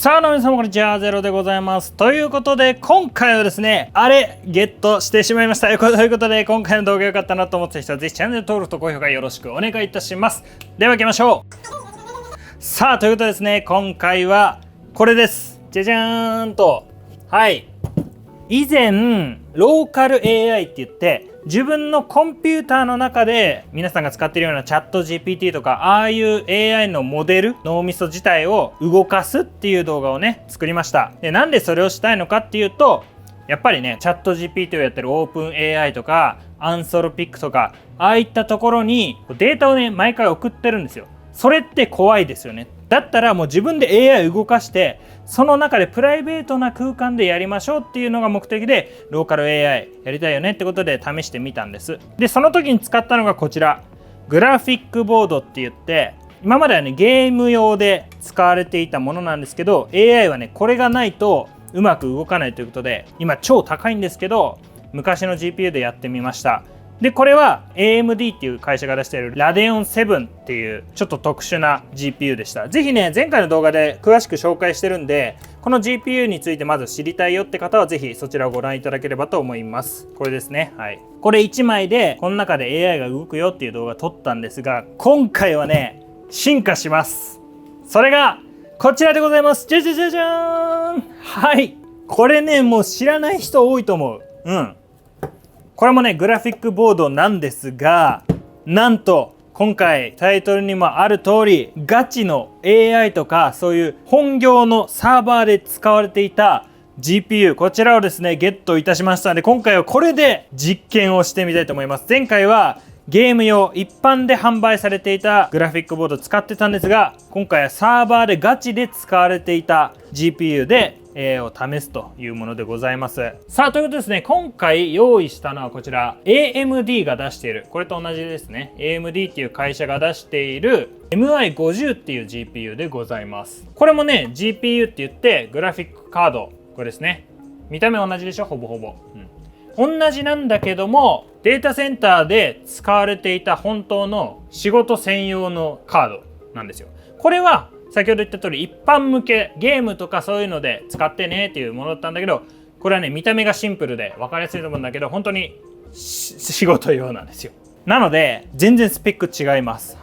さあ皆様こんにちは、ゼロでございます。ということで今回はですね、あれゲットしてしまいました。ということで今回の動画良かったなと思った人はぜひチャンネル登録と高評価よろしくお願いいたします。では行きましょう。さあということでですね、今回はこれです。じゃじゃーんと、以前ローカル AI って言って自分のコンピューターの中で皆さんが使っているようなチャット GPT とかああいう AI のモデル脳みそ自体を動かすっていう動画をね作りました。でなんでそれをしたいのかっていうと、やっぱりねチャット GPT をやってるオープン AI とかアンソロピックとかああいったところにデータをね毎回送ってるんですよ。それって怖いですよね。だったらもう自分で AI を動かしてその中でプライベートな空間でやりましょうっていうのが目的でローカル AI やりたいよねってことで試してみたんです。でその時に使ったのがこちらグラフィックボードって言って、今まではねゲーム用で使われていたものなんですけど AI はねこれがないとうまく動かないということで今超高いんですけど昔の GPU でやってみました。でこれは AMD っていう会社が出しているラデオン7っていうちょっと特殊な GPU でした。ぜひね前回の動画で詳しく紹介してるんで、この GPU についてまず知りたいよって方はぜひそちらをご覧いただければと思います。これですね。これ1枚でこの中で AI が動くよっていう動画撮ったんですが、今回はね進化します。それがこちらでございます。じゃじゃじゃじゃーん。これねもう知らない人多いと思う。これもねグラフィックボードなんですが、なんと今回タイトルにもある通りガチの AI とかそういう本業のサーバーで使われていた GPU、 こちらをですねゲットいたしましたので、今回はこれで実験をしてみたいと思います。前回はゲーム用一般で販売されていたグラフィックボードを使ってたんですが、今回はサーバーでガチで使われていた GPU でAI を試すというものでございます。さあということですね、今回用意したのはこちら AMD が出している、これと同じですね、 AMD っていう会社が出している MI50 っていう GPU でございます。これもね GPU って言ってグラフィックカード、これですね、見た目同じでしょ、ほぼほぼ、同じなんだけどもデータセンターで使われていた本当の仕事専用のカードなんですよ。これは先ほど言った通り一般向けゲームとかそういうので使ってねっていうものだったんだけど、これはね見た目がシンプルで分かりやすいと思うんだけど本当に仕事用なんですよ。なので全然スペック違います。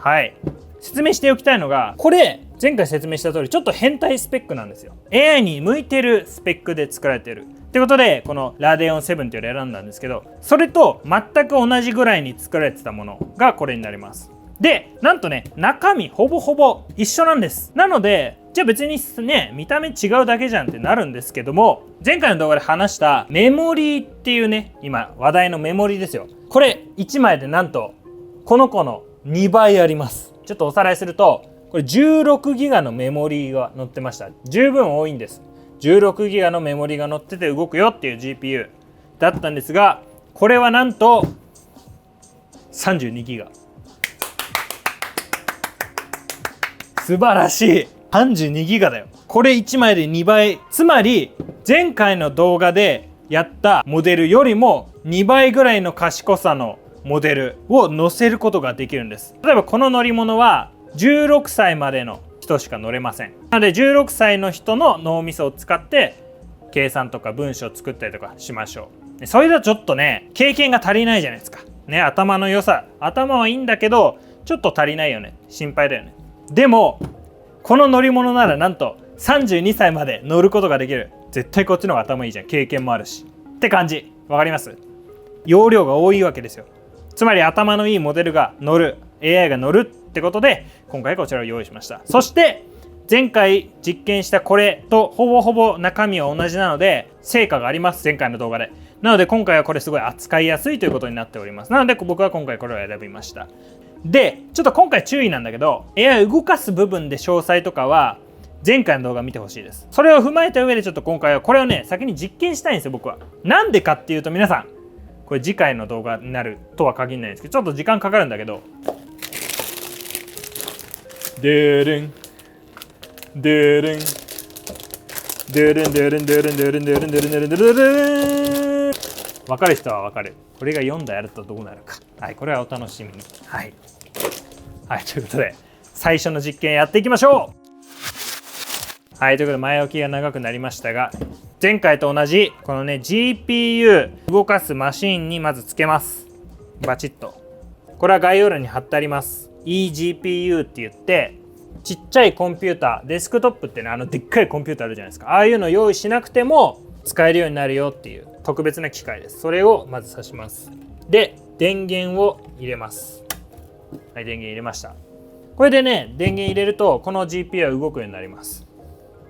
説明しておきたいのが、これ前回説明した通りちょっと変態スペックなんですよ。 AI に向いてるスペックで作られてるってことでこのラデオン7っていうのを選んだんですけど、それと全く同じぐらいに作られてたものがこれになります。でなんとね中身ほぼほぼ一緒なんです。なのでじゃあ別にね見た目違うだけじゃんってなるんですけども、前回の動画で話したメモリーっていうね今話題のメモリーですよ。これ1枚でなんとこの子の2倍あります。ちょっとおさらいすると、これ16ギガのメモリーが載ってました。十分多いんです。16ギガのメモリーが載ってて動くよっていう GPU だったんですが、これはなんと32ギガ。素晴らしい。32ギガだよ。これ1枚で2倍、つまり前回の動画でやったモデルよりも2倍ぐらいの賢さのモデルを載せることができるんです。例えばこの乗り物は16歳までの人しか乗れません。なので16歳の人の脳みそを使って計算とか文章を作ったりとかしましょう。それではちょっとね経験が足りないじゃないですかね。頭の良さ、頭はいいんだけどちょっと足りないよね、心配だよね。でもこの乗り物ならなんと32歳まで乗ることができる。絶対こっちの方が頭いいじゃん、経験もあるしって感じ。わかります？容量が多いわけですよ。つまり頭のいいモデルが乗る、 AI が乗るってことで今回こちらを用意しました。そして前回実験したこれとほぼほぼ中身は同じなので成果があります、前回の動画で。なので今回はこれすごい扱いやすいということになっております。なので僕は今回これを選びました。でちょっと今回注意なんだけど、 AI 動かす部分で詳細とかは前回の動画見てほしいです。それを踏まえた上でちょっと今回はこれをね先に実験したいんですよ、僕は。なんでかっていうと、皆さんこれ次回の動画になるとは限らないんですけどちょっと時間かかるんだけど、でーれんでーれんでーれんでーれんでーれんでーれんでーれんでーれんでーれんでーれん。分かる人は分かる。これが4台あるとどうなるか。これはお楽しみに。ということで最初の実験やっていきましょう。はい、ということで前置きが長くなりましたが、前回と同じこのね GPU 動かすマシンにまずつけます。バチッと。これは概要欄に貼ってあります。 eGPU って言って、ちっちゃいコンピューター、デスクトップってね、でっかいコンピューターあるじゃないですか。ああいうのを用意しなくても使えるようになるよっていう特別な機械です。それをまず挿します。で、電源を入れます。はい、電源入れました。これでね、電源入れるとこの GPU は動くようになります。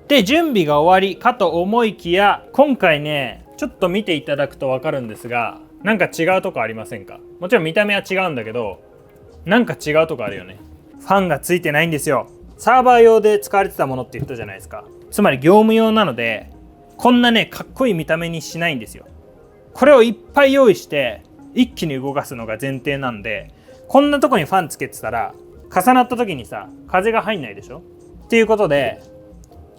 で、準備が終わりかと思いきや、今回ね、ちょっと見ていただくと分かるんですが、なんか違うとこありませんか？もちろん見た目は違うんだけど、なんか違うとこあるよね。ファンがついてないんですよ。サーバー用で使われてたものって言ったじゃないですか。つまり業務用なので、こんなね、かっこいい見た目にしないんですよ。これをいっぱい用意して一気に動かすのが前提なんで、こんなとこにファンつけてたら重なった時にさ、風が入んないでしょっていうことで、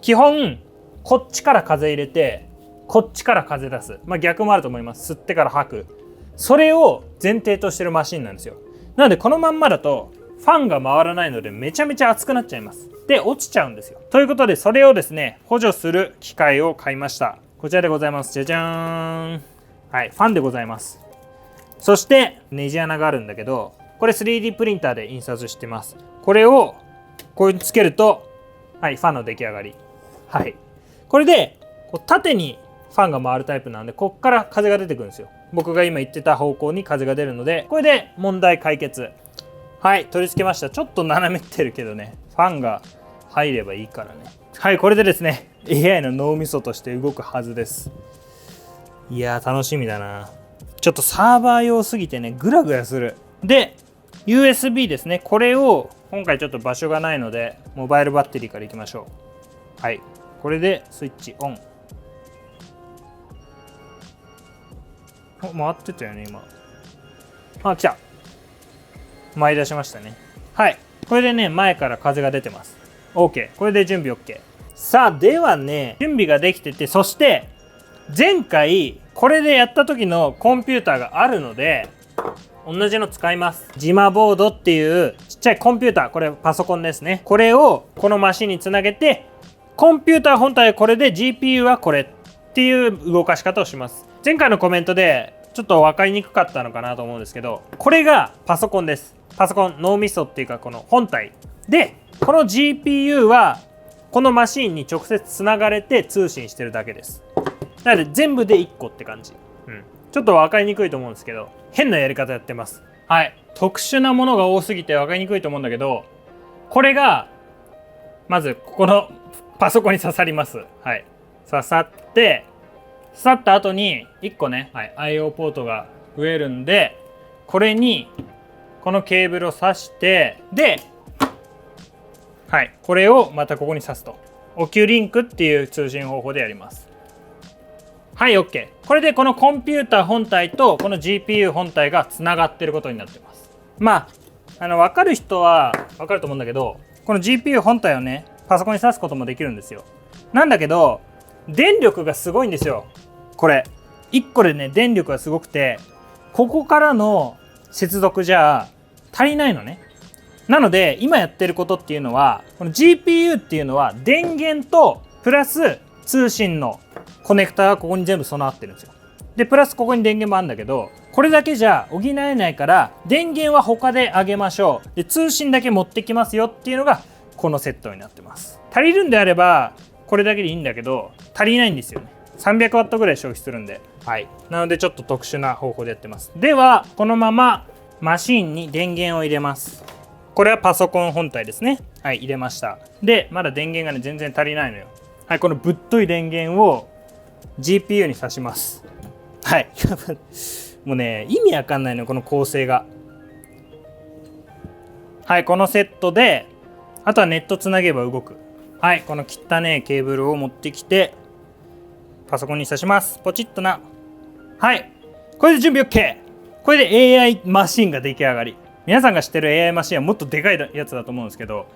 基本こっちから風入れてこっちから風出す、逆もあると思います。吸ってから吐く、それを前提としてるマシンなんですよ。なのでこのまんまだとファンが回らないのでめちゃめちゃ熱くなっちゃいます。で、落ちちゃうんですよ。ということで、それをですね補助する機械を買いました。こちらでございます。じゃじゃーん。はい、ファンでございます。そしてネジ穴があるんだけど、これ 3D プリンターで印刷してます。これをこういうにつけると、はい、ファンの出来上がり。はい、これでこう縦にファンが回るタイプなんで、こっから風が出てくるんですよ。僕が今言ってた方向に風が出るので、これで問題解決。はい、取り付けました。ちょっと斜めってるけどね、ファンが入ればいいからね。はい、これでですね AI の脳みそとして動くはずです。いやー、楽しみだな。ちょっとサーバー用すぎてね、グラグラする。で、 USB ですね。これを今回ちょっと場所がないのでモバイルバッテリーからいきましょう。はい、これでスイッチオン。回ってたよね今。来た。前出しましたね。はい、これでね前から風が出てます。 OK、 これで準備 OK。 さあ、ではね、準備ができてて、そして前回これでやった時のコンピューターがあるので同じの使います。ジマボードっていうちっちゃいコンピューター、これパソコンですね。これをこのマシンにつなげて、コンピューター本体はこれで GPU はこれっていう動かし方をします。前回のコメントでちょっと分かりにくかったのかなと思うんですけど、これがパソコンです。パソコン、脳みそっていうかこの本体で、この GPU はこのマシンに直接つながれて通信してるだけです。なので全部で1個って感じ。ちょっと分かりにくいと思うんですけど、変なやり方やってます。はい、特殊なものが多すぎて分かりにくいと思うんだけど、これがまずここのパソコンに刺さります。はい、刺さった後に1個ね、IO ポートが増えるんで、これにこのケーブルを挿して、で、はい、これをまたここに挿すと、オキュリンクっていう通信方法でやります。はい、 OK。 これでこのコンピューター本体とこの GPU 本体がつながってることになってます。分かる人は分かると思うんだけど、この GPU 本体をねパソコンに挿すこともできるんですよ。なんだけど電力がすごいんですよ。これ1個でね電力がすごくて、ここからの接続じゃ足りないのね。なので今やってることっていうのは、この GPU っていうのは電源とプラス通信のコネクタがここに全部備わってるんですよ。でプラスここに電源もあるんだけど、これだけじゃ補えないから電源は他であげましょう。で通信だけ持ってきますよっていうのがこのセットになってます。足りるんであればこれだけでいいんだけど、足りないんですよね。300W ぐらい消費するんで。はい、なのでちょっと特殊な方法でやってます。ではこのままマシンに電源を入れます。これはパソコン本体ですね。はい、入れました。でまだ電源がね全然足りないのよ。はい、このぶっとい電源を GPU に挿します。はい。もうね、意味わかんないの、この構成が。はい、このセットで、あとはネットつなげば動く。はい、この汚ねケーブルを持ってきて、パソコンに挿します。ポチッとな。はい。これで準備 OK。これで AI マシンが出来上がり。皆さんが知ってる AI マシンはもっとでかいやつだと思うんですけど、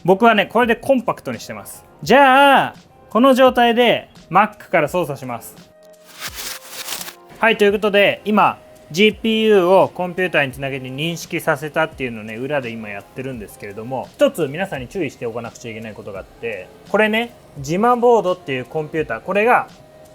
僕はね、これでコンパクトにしてます。じゃあ、この状態で Mac から操作します。はい、ということで今 GPU をコンピューターにつなげて認識させたっていうのをね、裏で今やってるんですけれども、一つ皆さんに注意しておかなくちゃいけないことがあって、これね、ジマボードっていうコンピューター、これが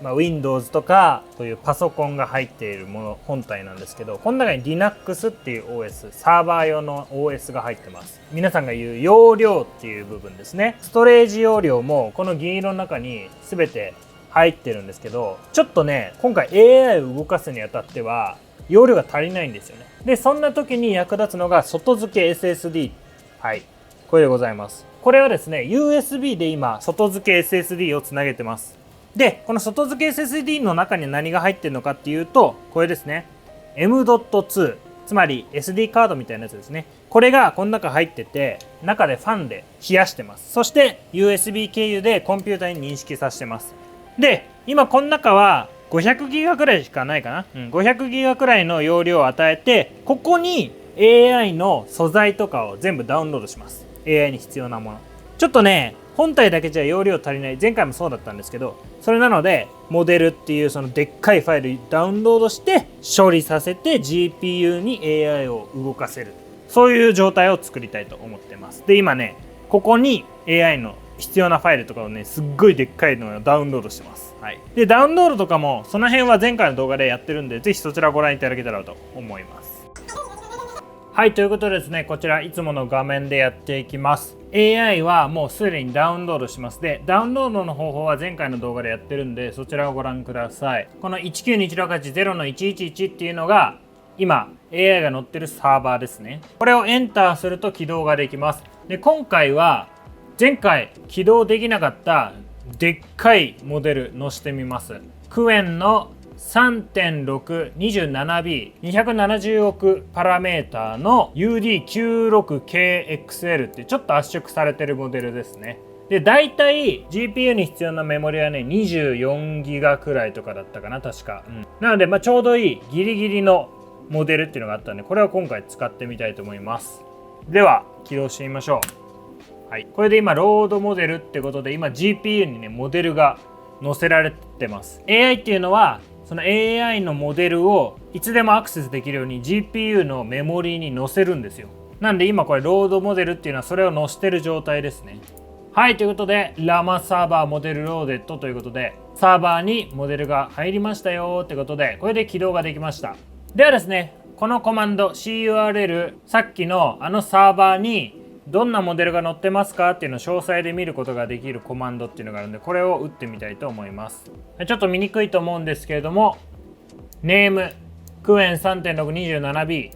Windows とかというパソコンが入っているもの本体なんですけど、この中に Linux っていう OS、サーバー用の OS が入ってます。皆さんが言う容量っていう部分ですね。ストレージ容量もこの銀色の中に全て入ってるんですけど、ちょっとね、今回 AI を動かすにあたっては容量が足りないんですよね。で、そんな時に役立つのが外付け SSD。はい、これでございます。これはですね、 USB で今外付け SSD をつなげてます。で、この外付け SSD の中に何が入ってるのかっていうと、これですね。M.2、つまり SD カードみたいなやつですね。これがこの中入ってて、中でファンで冷やしてます。そして USB 経由でコンピューターに認識させてます。で、今この中は500ギガくらいしかないかな。500ギガくらいの容量を与えて、ここに AI の素材とかを全部ダウンロードします。AI に必要なもの。ちょっとね、本体だけじゃ容量足りない。前回もそうだったんですけど、それなのでモデルっていうそのでっかいファイルダウンロードして処理させて GPU に AI を動かせる、そういう状態を作りたいと思ってます。で、今ね、ここに AI の必要なファイルとかをね、すっごいでっかいのをダウンロードしてます。はい、でダウンロードとかもその辺は前回の動画でやってるんで、ぜひそちらをご覧いただけたらと思います。はい、ということでですね、こちらいつもの画面でやっていきます。 AI はもうすでにダウンロードします。で、ダウンロードの方法は前回の動画でやってるんで、そちらをご覧ください。この 192.168.0.111 っていうのが今 AI が載ってるサーバーですね。これをエンターすると起動ができます。で、今回は前回起動できなかったでっかいモデル載せてみます。クエンの 3.627B270 億パラメーターの UD96KXL ってちょっと圧縮されてるモデルですね。で、だいたい GPU に必要なメモリはね、24ギガくらいとかだったかな、確か。なので、ちょうどいいギリギリのモデルっていうのがあったんで、これを今回使ってみたいと思います。では、起動してみましょう。はい。これで今、ロードモデルってことで、今 GPU にね、モデルが載せられてます。AI っていうのは、その AI のモデルをいつでもアクセスできるように GPU のメモリに載せるんですよ。なんで今これロードモデルっていうのはそれを載せてる状態ですね。はい、ということでラマサーバーモデルローデットということで、サーバーにモデルが入りましたよってことで、これで起動ができました。ではですね、このコマンド CURL、 さっきのあのサーバーにどんなモデルが載ってますかっていうのを詳細で見ることができるコマンドっていうのがあるんで、これを打ってみたいと思います。ちょっと見にくいと思うんですけれども、ネームクエン 3.627B、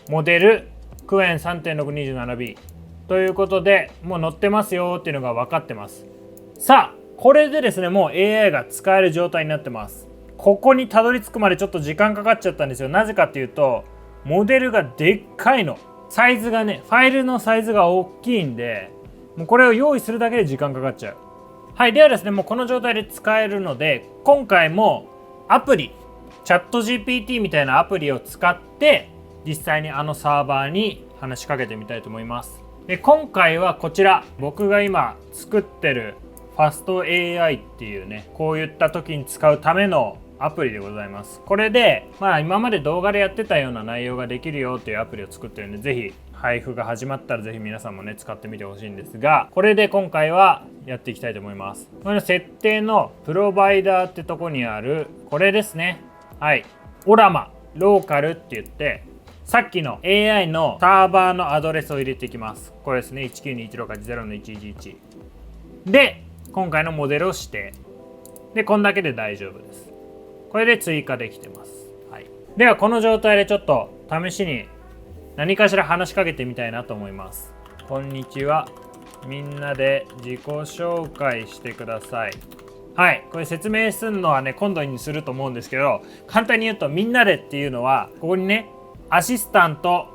モデルクエン 3.627B ということで、もう載ってますよっていうのが分かってます。さあ、これでですね、もう AI が使える状態になってます。ここにたどり着くまでちょっと時間かかっちゃったんですよ。なぜかっていうと、モデルがでっかいの。サイズがね、ファイルのサイズが大きいんで、もうこれを用意するだけで時間かかっちゃう。はい、ではですね、もうこの状態で使えるので、今回もアプリ、チャット GPT みたいなアプリを使って、実際にあのサーバーに話しかけてみたいと思います。で、今回はこちら、僕が今作ってるファスト AI っていうね、こういった時に使うためのアプリでございます。これで今まで動画でやってたような内容ができるよっていうアプリを作ってるんで、ぜひ配布が始まったらぜひ皆さんもね使ってみてほしいんですが、これで今回はやっていきたいと思います。これの設定のプロバイダーってとこにあるこれですね。はい、オラマローカルって言って、さっきの AI のサーバーのアドレスを入れていきます。これですね、192.168.0.111で今回のモデルを指定で、こんだけで大丈夫です。これで追加できてます。はい、ではこの状態でちょっと試しに何かしら話しかけてみたいなと思います。こんにちは、みんなで自己紹介してください。はい、これ説明するのはね今度にすると思うんですけど、簡単に言うとみんなでっていうのは、ここにねアシスタント、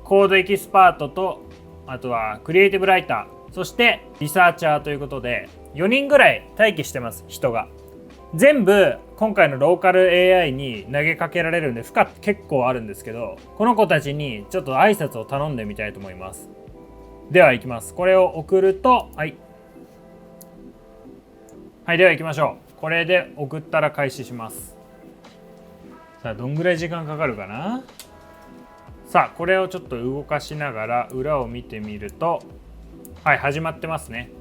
コードエキスパートと、あとはクリエイティブライター、そしてリサーチャーということで4人ぐらい待機してます。人が全部今回のローカル AI に投げかけられるんで、負荷結構あるんですけど、この子たちにちょっと挨拶を頼んでみたいと思います。では行きます。これを送ると、はい、では行きましょう。これで送ったら開始します。さあどんぐらい時間かかるかな。さあこれをちょっと動かしながら裏を見てみると、はい始まってますね。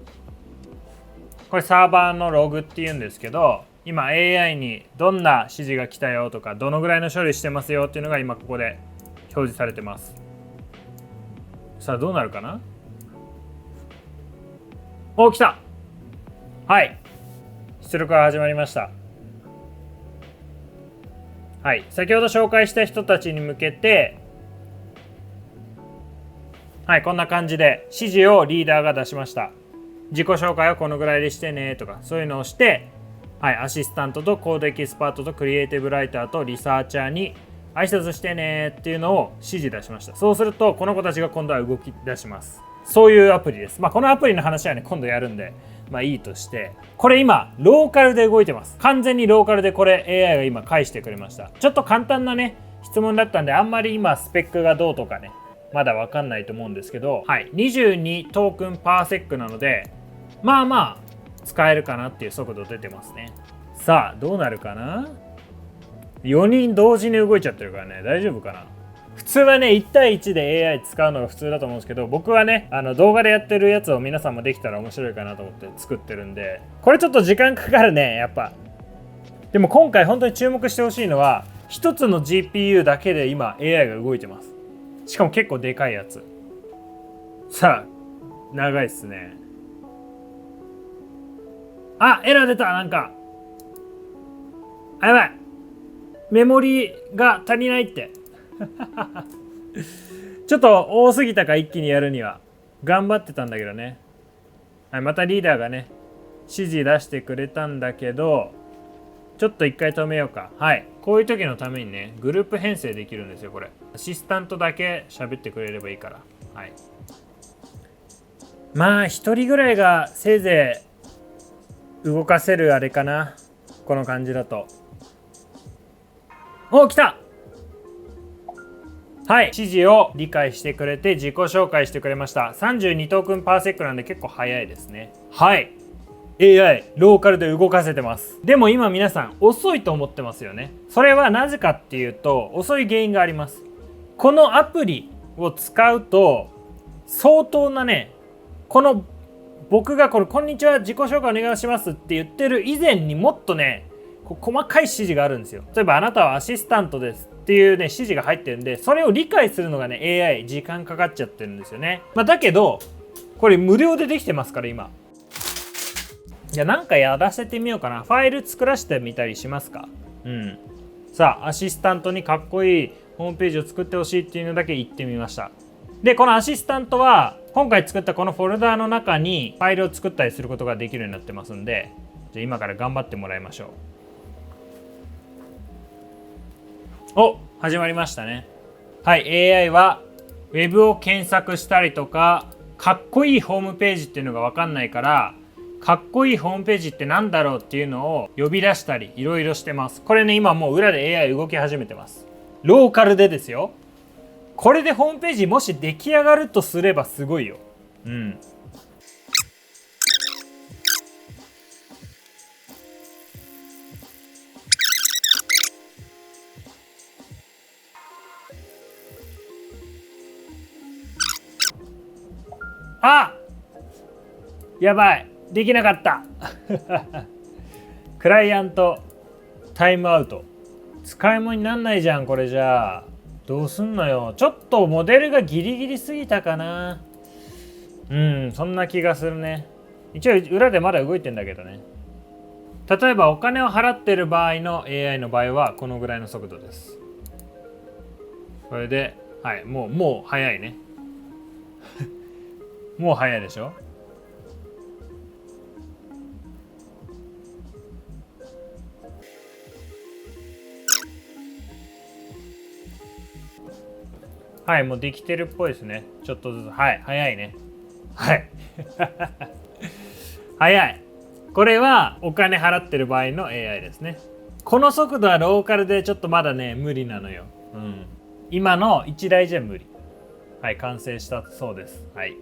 これサーバーのログっていうんですけど、今 AI にどんな指示が来たよとかどのぐらいの処理してますよっていうのが今ここで表示されてます。さあどうなるかな。お、来た。はい、出力が始まりました。はい、先ほど紹介した人たちに向けて、はい、こんな感じで指示をリーダーが出しました。自己紹介はこのぐらいでしてねとか、そういうのをして、はい、アシスタントとコードエキスパートとクリエイティブライターとリサーチャーに挨拶してねっていうのを指示出しました。そうするとこの子たちが今度は動き出します。そういうアプリです。このアプリの話はね今度やるんでいいとして、これ今ローカルで動いてます。完全にローカルでこれ AI が今返してくれました。ちょっと簡単なね質問だったんで、あんまり今スペックがどうとかねまだ分かんないと思うんですけど、はい、22トークンパーセックなのでまあ使えるかなっていう速度出てますね。さあどうなるかな。4人同時に動いちゃってるからね、大丈夫かな。普通はね1対1で AI 使うのが普通だと思うんですけど、僕はね動画でやってるやつを皆さんもできたら面白いかなと思って作ってるんで、これちょっと時間かかるねやっぱ。でも今回本当に注目してほしいのは一つの GPU だけで今 AI が動いてます。しかも結構でかいやつ。さあ長いっすね。あ、エラー出た。なんかやばい、メモリが足りないってちょっと多すぎたか、一気にやるには。頑張ってたんだけどね。はい、またリーダーがね指示出してくれたんだけど、ちょっと一回止めようか。はい、こういう時のためにねグループ編成できるんですよ。これアシスタントだけ喋ってくれればいいから。はい、1人ぐらいがせいぜい動かせるあれかな、この感じだと。お、来た。はい、指示を理解してくれて自己紹介してくれました。32トークンパーセックなんで結構早いですね。はい、 AI ローカルで動かせてます。でも今皆さん遅いと思ってますよね。それはなぜかっていうと、遅い原因があります。このアプリを使うと相当なね、この僕がこれ「こんにちは自己紹介お願いします」って言ってる以前にもっとね細かい指示があるんですよ。例えばあなたはアシスタントですっていうね指示が入ってるんで、それを理解するのがね AI 時間かかっちゃってるんですよね。だけどこれ無料でできてますから今。じゃあなんかやらせてみようかな。ファイル作らせてみたりしますか。さあアシスタントにかっこいいホームページを作ってほしいっていうのだけ言ってみました。でこのアシスタントは今回作ったこのフォルダーの中にファイルを作ったりすることができるようになってますんで、じゃあ今から頑張ってもらいましょう。お、始まりましたね。はい、 AI はウェブを検索したりとか、かっこいいホームページっていうのが分かんないから、かっこいいホームページってなんだろうっていうのを呼び出したりいろいろしてます。これね今もう裏で AI 動き始めてます。ローカルでですよ。これでホームページもし出来上がるとすればすごいよ。あ、やばい、できなかったクライアントタイムアウト。使い物になんないじゃんこれ。じゃあどうすんのよ。ちょっとモデルがギリギリすぎたかな。そんな気がするね。一応裏でまだ動いてんだけどね。例えばお金を払ってる場合の AI の場合はこのぐらいの速度です。これではい、もう早いねもう早いでしょ。はい、もうできてるっぽいですね。ちょっとずつ。はい、早いね。はい早い。これはお金払ってる場合の AI ですね。この速度はローカルでちょっとまだね無理なのよ。今の1台じゃ無理。はい、完成したそうです。はい、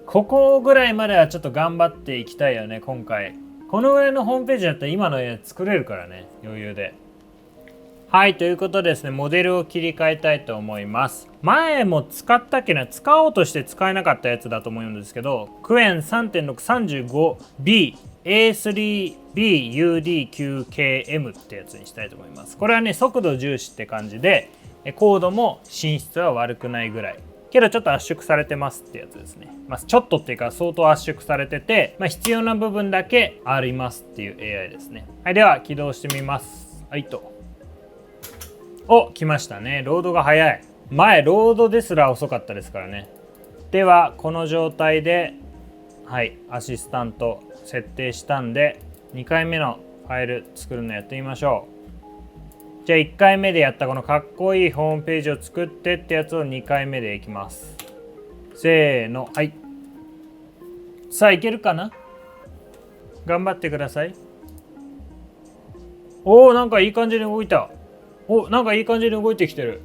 ここぐらいまではちょっと頑張っていきたいよね今回。このぐらいのホームページだったら今の AI 作れるからね、余裕で。はい、ということでですね、モデルを切り替えたいと思います。前も使ったっけな、使おうとして使えなかったやつだと思うんですけど、クエン 3.635B A3BUD9KM ってやつにしたいと思います。これはね、速度重視って感じで、コードも品質は悪くないぐらい。けどちょっと圧縮されてますってやつですね。ちょっとっていうか相当圧縮されてて、必要な部分だけありますっていう AI ですね。はい、では起動してみます。はいと。お、来ましたね。ロードが早い。前ロードですら遅かったですからね。ではこの状態でアシスタント設定したんで、2回目のファイル作るのやってみましょう。じゃあ1回目でやったこのかっこいいホームページを作ってってやつを2回目でいきます。せーの、はい。さあいけるかな。頑張ってください。おお、なんかいい感じに動いた。お、なんかいい感じに動いてきてる。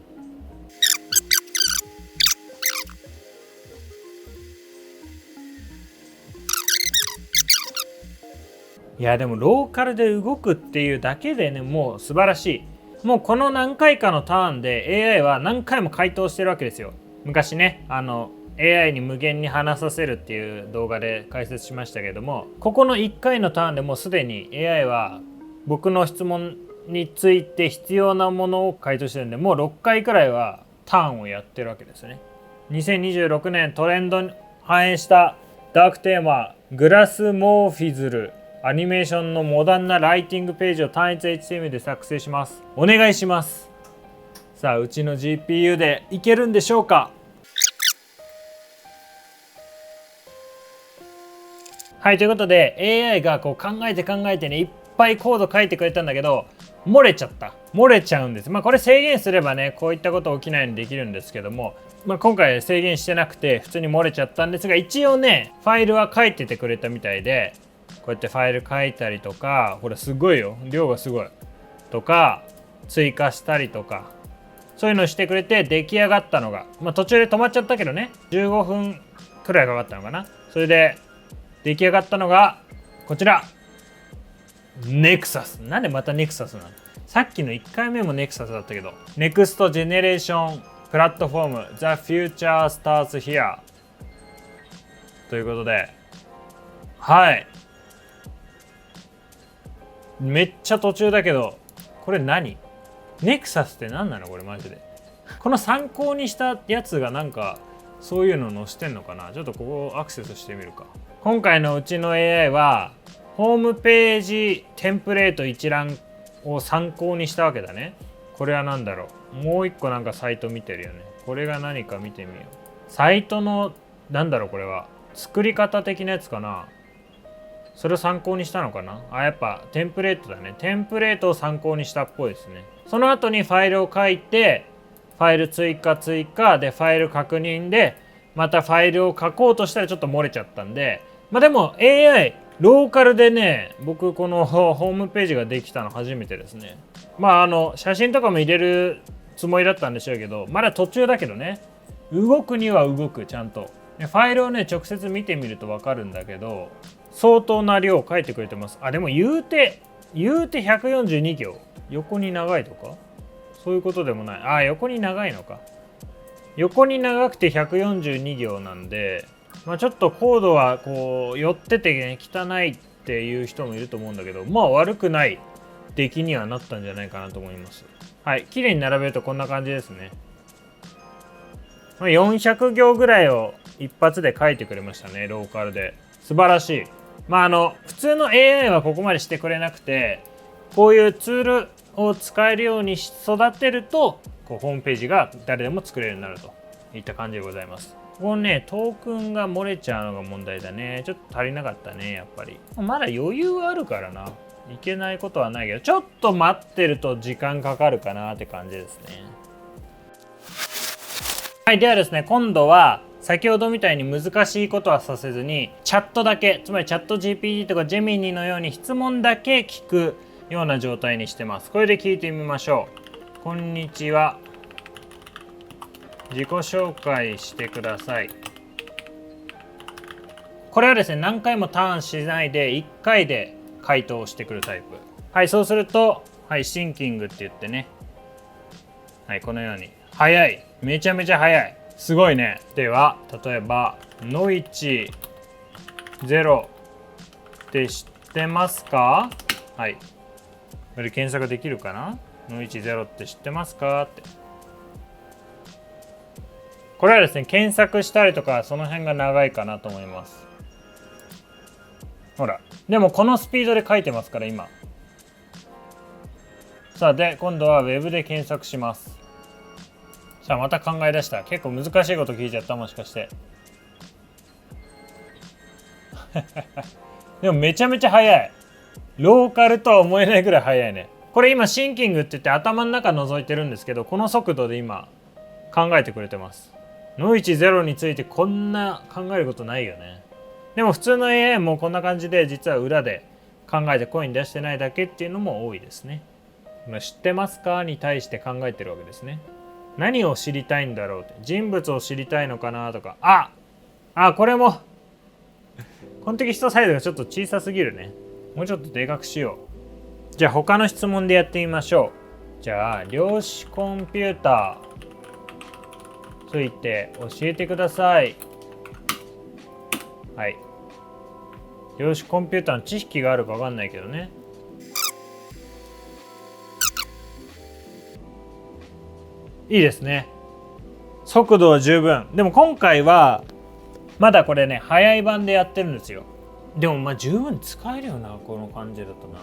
いやでもローカルで動くっていうだけでね、もう素晴らしい。もうこの何回かのターンで AI は何回も回答してるわけですよ。昔ね、AI に無限に話させるっていう動画で解説しましたけども、ここの1回のターンでもうすでに AI は僕の質問について必要なものを回答してるんで、もう6回くらいはターンをやってるわけですね。2026年トレンドに反映したダークテーマグラスモーフィズルアニメーションのモダンなライティングページを単一 HTML で作成します。お願いします。さあうちの GPU でいけるんでしょうか。はい、ということで AI がこう考えてね、いっぱいコード書いてくれたんだけど、漏れちゃうんです。これ制限すればね、こういったこと起きないようにできるんですけども、今回制限してなくて普通に漏れちゃったんですが、一応ねファイルは書いててくれたみたいで、こうやってファイル書いたりとか、これすごいよ、量がすごいとか追加したりとか、そういうのをしてくれて出来上がったのが、途中で止まっちゃったけどね、15分くらいかかったのかな。それで出来上がったのがこちら、ネクサス。なんでまたネクサスなの。さっきの1回目もネクサスだったけど。ネクストジェネレーションプラットフォーム The Future Starts Here ということで、めっちゃ途中だけど、これ何？ネクサスって何なのこれマジで。この参考にしたやつがなんかそういうの載してんのかな。ちょっとここアクセスしてみるか。今回のうちの AI はホームページテンプレート一覧を参考にしたわけだね。これは何だろう。もう一個なんかサイト見てるよね。これが何か見てみよう。サイトのなんだろう、これは作り方的なやつかな。それを参考にしたのかな。やっぱテンプレートだね。テンプレートを参考にしたっぽいですね。その後にファイルを書いて、ファイル追加でファイル確認で、またファイルを書こうとしたらちょっと漏れちゃったんで、でも AIローカルでね、僕このホームページができたの初めてですね。写真とかも入れるつもりだったんでしょうけど、まだ途中だけどね、動くには動く。ちゃんとファイルをね直接見てみると分かるんだけど、相当な量書いてくれてます。でも言うて142行。横に長いとかそういうことでもない。横に長いのか。横に長くて142行なんで、ちょっとコードはこう寄っててね、汚いっていう人もいると思うんだけど、悪くない出来にはなったんじゃないかなと思います。綺麗に並べるとこんな感じですね。400行ぐらいを一発で書いてくれましたね、ローカルで。素晴らしい。普通の AI はここまでしてくれなくて、こういうツールを使えるように育てると、ホームページが誰でも作れるようになるといった感じでございます。ここね、トークンが漏れちゃうのが問題だね。ちょっと足りなかったね、やっぱり。まだ余裕はあるからな。いけないことはないけど、ちょっと待ってると時間かかるかなって感じですね。ではですね、今度は先ほどみたいに難しいことはさせずに、チャットだけ、つまりチャット GPT とかジェミニのように質問だけ聞くような状態にしてます。これで聞いてみましょう。こんにちは。自己紹介してください。これはですね、何回もターンしないで1回で回答してくるタイプ。そうすると、シンキングって言ってね、はい、このように早い、めちゃめちゃ早い、すごいね。では例えばノイチ0って知ってますか？はい、これ検索できるかな？ノイチ0って知ってますかって。これはですね、検索したりとかその辺が長いかなと思います。ほら、でもこのスピードで書いてますから今。さあ、で今度は Web で検索します。さあ、また考え出した。結構難しいこと聞いちゃった、もしかしてでもめちゃめちゃ速い。ローカルとは思えないぐらい速いね。これ今シンキングって言って頭の中覗いてるんですけど、この速度で今考えてくれてます。ノイチ0についてこんな考えることないよね。でも普通の AI もこんな感じで実は裏で考えて声に出してないだけっていうのも多いですね。知ってますかに対して考えてるわけですね。何を知りたいんだろうって、人物を知りたいのかなとか。これもこのテキストサイズがちょっと小さすぎるね。もうちょっとでかくしよう。じゃあ他の質問でやってみましょう。じゃあ量子コンピューターついて教えてください。はい。量子コンピューターの知識があるか分かんないけどね。いいですね。速度は十分。でも今回はまだこれね、早い版でやってるんですよ。でもまあ十分使えるよな、この感じだとな。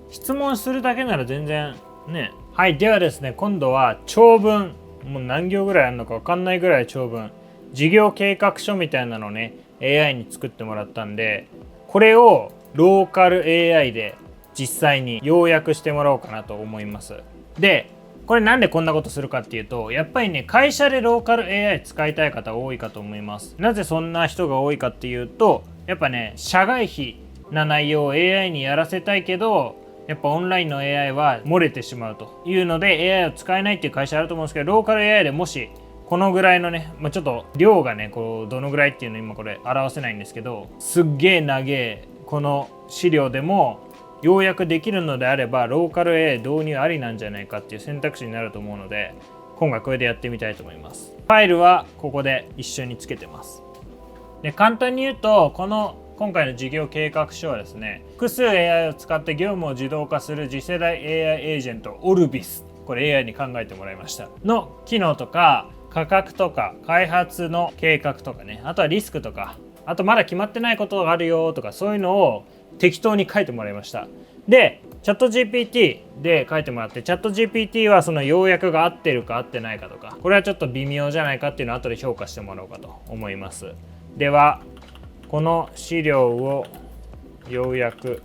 質問するだけなら全然ね。はい、ではですね、今度は長文。もう何行ぐらいあるのか分かんないぐらい長文。事業計画書みたいなのをね、AI に作ってもらったんで、これをローカル AI で実際に要約してもらおうかなと思います。で、これなんでこんなことするかっていうと、やっぱりね、会社でローカル AI 使いたい方多いかと思います。なぜそんな人が多いかっていうと、やっぱね、社外費な内容を AI にやらせたいけど、やっぱオンラインの AI は漏れてしまうというので AI を使えないっていう会社あると思うんですけど、ローカル AI でもしこのぐらいのね、ちょっと量がね、こうどのぐらいっていうの今これ表せないんですけど、すっげえ長えこの資料でも要約できるのであれば、ローカル AI 導入ありなんじゃないかっていう選択肢になると思うので、今回これでやってみたいと思います。ファイルはここで一緒につけてます。で、簡単に言うと、今回の事業計画書はですね、複数 AI を使って業務を自動化する次世代 AI エージェントオルビス、これ AI に考えてもらいましたの機能とか価格とか開発の計画とかね、あとはリスクとか、あとまだ決まってないことがあるよとか、そういうのを適当に書いてもらいました。で、チャット GPT で書いてもらって、チャット GPT はその要約が合ってるか合ってないかとか、これはちょっと微妙じゃないかっていうのを後で評価してもらおうかと思います。ではこの資料を要約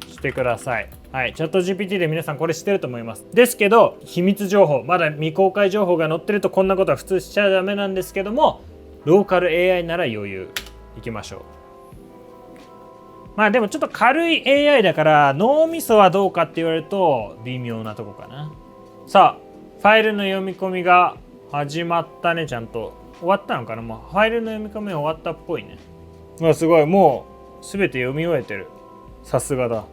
してください。はい、チャット GPT で皆さんこれ知ってると思います。ですけど、秘密情報、まだ未公開情報が載ってるとこんなことは普通しちゃダメなんですけども、ローカル AI なら余裕。いきましょう。まあでもちょっと軽い AI だから脳みそはどうかって言われると微妙なとこかな。さあ、ファイルの読み込みが始まったね。ちゃんと終わったのかな。もうファイルの読み込み終わったっぽいね。うわ、すごい。もう全て読み終えてる。さすがだ。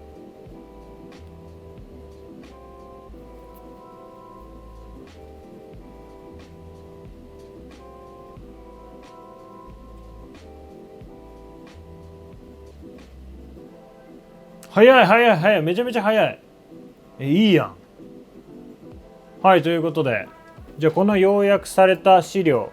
早い早い早い。めちゃめちゃ早い。いいやん。はい、ということで、じゃあこの要約された資料、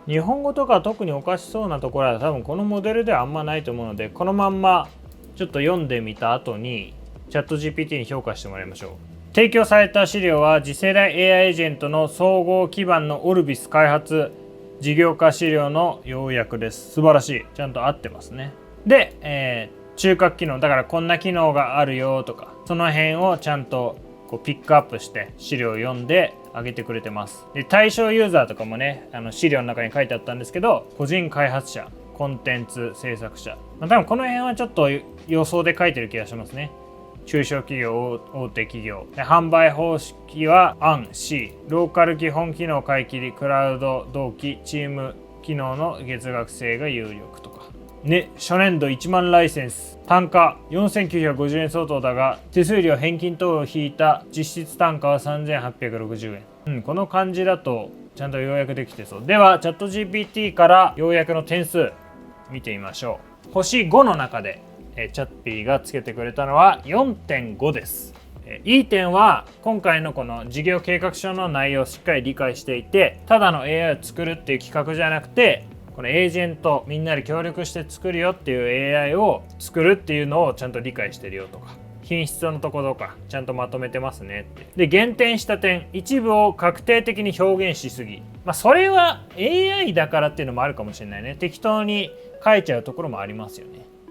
日本語とか特におかしそうなところは多分このモデルではあんまないと思うので、このまんまちょっと読んでみた後にチャット GPT に評価してもらいましょう。提供された資料は次世代 AI エージェントの総合基盤のオルビス開発事業化資料の要約です。素晴らしい。ちゃんと合ってますね。で、中核機能だからこんな機能があるよとか、その辺をちゃんとこうピックアップして資料を読んであげてくれてます。で、対象ユーザーとかもね、資料の中に書いてあったんですけど、個人開発者、コンテンツ制作者、多分この辺はちょっと予想で書いてる気がしますね。中小企業、大手企業で、販売方式は案 C、 ローカル基本機能買い切り、クラウド同期チーム機能の月額制が有力とか、ね、初年度1万ライセンス、単価4950円相当だが、手数料返金等を引いた実質単価は3860円。この感じだとちゃんと要約できてそう。では、チャット GPT から要約の点数見てみましょう。星5の中で、チャッピーがつけてくれたのは 4.5 です。いい点は今回のこの事業計画書の内容をしっかり理解していて、ただの AI を作るっていう企画じゃなくて、このエージェントみんなで協力して作るよっていう AI を作るっていうのをちゃんと理解してるよとか、品質のところとかちゃんとまとめてますねって。で、減点した点、一部を確定的に表現しすぎ。それは AI だからっていうのもあるかもしれないね。適当に書いちゃうところもありますよ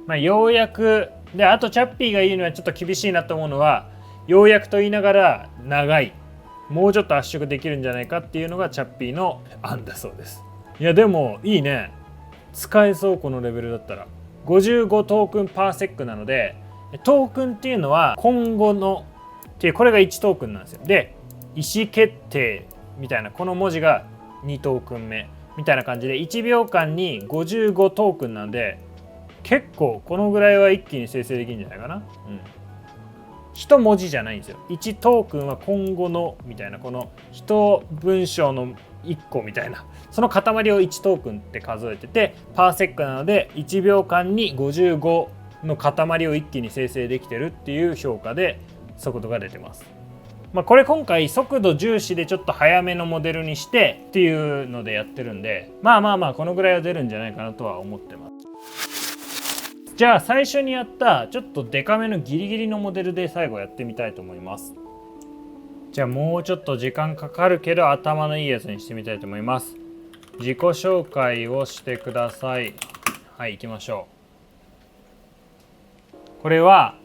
ね。要約で、あとチャッピーが言うのはちょっと厳しいなと思うのは、要約と言いながら長い、もうちょっと圧縮できるんじゃないかっていうのがチャッピーの案だそうです。いやでもいいね、使えそう。このレベルだったら55トークンパーセックなので、トークンっていうのは今後のっていう、これが1トークンなんですよ。で、意思決定みたいなこの文字が2トークン目みたいな感じで、1秒間に55トークンなんで、結構このぐらいは一気に生成できるんじゃないかな。一文字じゃないんですよ。1トークンは今後のみたいな、この一文章の1個みたいな、その塊を1トークンって数えてて、パーセックなので1秒間に55の塊を一気に生成できてるっていう評価で速度が出てます。これ今回速度重視でちょっと早めのモデルにしてっていうのでやってるんで、このぐらいは出るんじゃないかなとは思ってます。じゃあ最初にやったちょっとデカめのギリギリのモデルで最後やってみたいと思います。じゃあもうちょっと時間かかるけど頭のいいやつにしてみたいと思います。自己紹介をしてください。はい、行きましょう。これは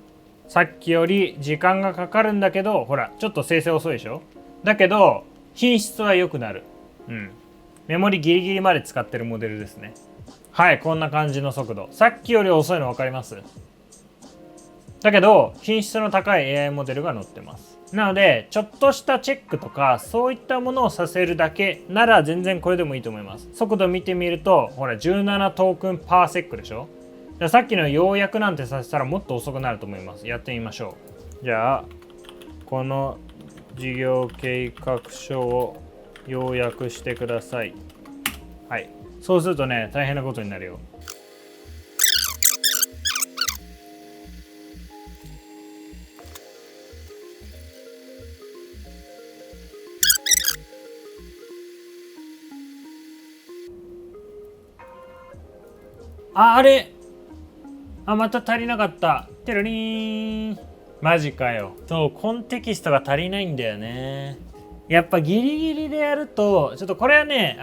さっきより時間がかかるんだけど、ほらちょっと生成遅いでしょ。だけど品質は良くなる。メモリギリギリまで使ってるモデルですね。はい、こんな感じの速度。さっきより遅いの分かります？だけど品質の高い AI モデルが載ってます。なのでちょっとしたチェックとかそういったものをさせるだけなら全然これでもいいと思います。速度見てみると、ほら17トークンパーセックでしょ。さっきの要約なんてさせたらもっと遅くなると思います。やってみましょう。じゃあこの事業計画書を要約してください。はい、そうするとね、大変なことになるよ。あれ、また足りなかった。テロリーン。マジかよ。そう、コンテキストが足りないんだよね。やっぱギリギリでやると、ちょっとこれはね、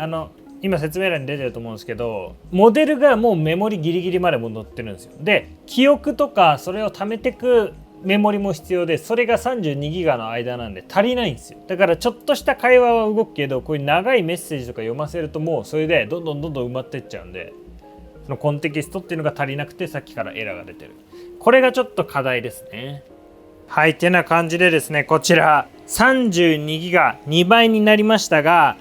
今説明欄に出てると思うんですけど、モデルがもうメモリギリギリまで戻ってるんですよ。で、記憶とかそれを貯めてくメモリも必要で、それが32ギガの間なんで足りないんですよ。だからちょっとした会話は動くけど、こういう長いメッセージとか読ませるともうそれでどんどん埋まってっちゃうんで、そのコンテキストっていうのが足りなくて、さっきからエラーが出てる。これがちょっと課題ですね。はい、ってな感じでですね、こちら32ギガ2倍になりましたが、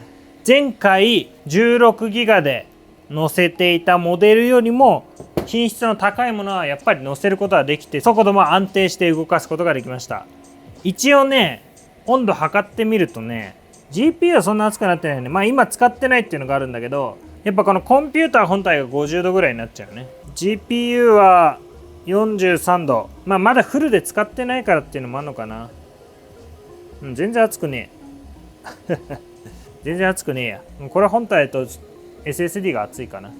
前回16ギガで載せていたモデルよりも品質の高いものはやっぱり載せることができて、速度も安定して動かすことができました。一応ね、温度測ってみるとね、 GPU はそんな熱くなってないよね。今使ってないっていうのがあるんだけど、やっぱこのコンピューター本体が50度ぐらいになっちゃうね。 GPU は43度。まだフルで使ってないからっていうのもあるのかな。全然熱くねえ全然熱くねえや。これは本体と SSD が熱いかな。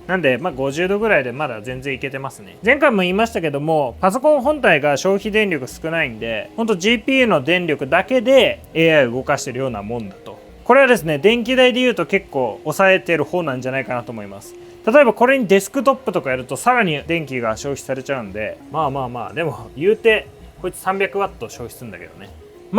なんで50度ぐらいでまだ全然いけてますね。前回も言いましたけども、パソコン本体が消費電力少ないんで、ほんと GPU の電力だけで AI を動かしてるようなもんだと。これはですね、電気代で言うと結構抑えてる方なんじゃないかなと思います。例えばこれにデスクトップとかやるとさらに電気が消費されちゃうんで、でも言うてこいつ 300W 消費するんだけどね。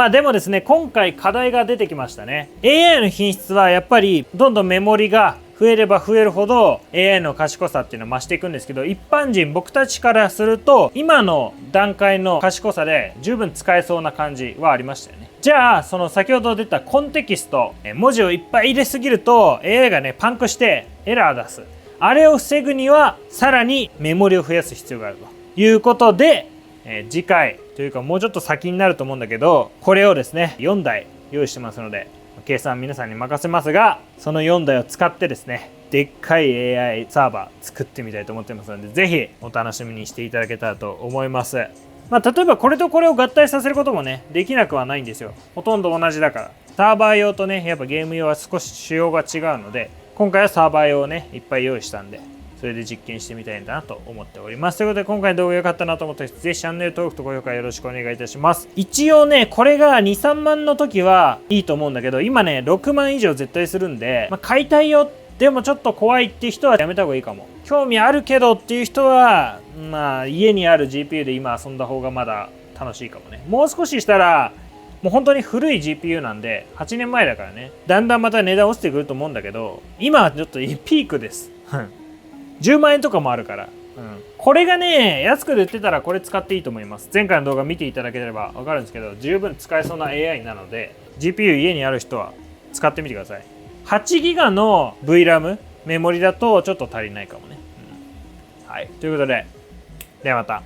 でもですね、今回課題が出てきましたね。 AI の品質はやっぱりどんどんメモリが増えれば増えるほど AI の賢さっていうのは増していくんですけど、一般人僕たちからすると今の段階の賢さで十分使えそうな感じはありましたよね。じゃあその先ほど出たコンテキスト、文字をいっぱい入れすぎると AI がねパンクしてエラー出す。あれを防ぐにはさらにメモリを増やす必要があるということで、次回というかもうちょっと先になると思うんだけど、これをですね4台用意してますので、計算皆さんに任せますが、その4台を使ってですねでっかい AI サーバー作ってみたいと思ってますので、ぜひお楽しみにしていただけたらと思います。例えばこれとこれを合体させることもねできなくはないんですよ。ほとんど同じだから。サーバー用とねやっぱゲーム用は少し仕様が違うので、今回はサーバー用をねいっぱい用意したんで、それで実験してみたいんだなと思っております。ということで今回の動画良かったなと思った人、ぜひチャンネル登録と高評価よろしくお願いいたします。一応ねこれが 2,3 万の時はいいと思うんだけど、今ね6万以上絶対するんで、買いたいよでもちょっと怖いっていう人はやめた方がいいかも。興味あるけどっていう人は家にある GPU で今遊んだ方がまだ楽しいかもね。もう少ししたらもう本当に古い GPU なんで8年前だからね、だんだんまた値段落ちてくると思うんだけど、今はちょっとピークです10万円とかもあるから、これがね安くで売ってたらこれ使っていいと思います。前回の動画見ていただければ分かるんですけど、十分使えそうな AI なので GPU 家にある人は使ってみてください。8ギガの VRAM メモリだとちょっと足りないかもね、はい、ということで、ではまた。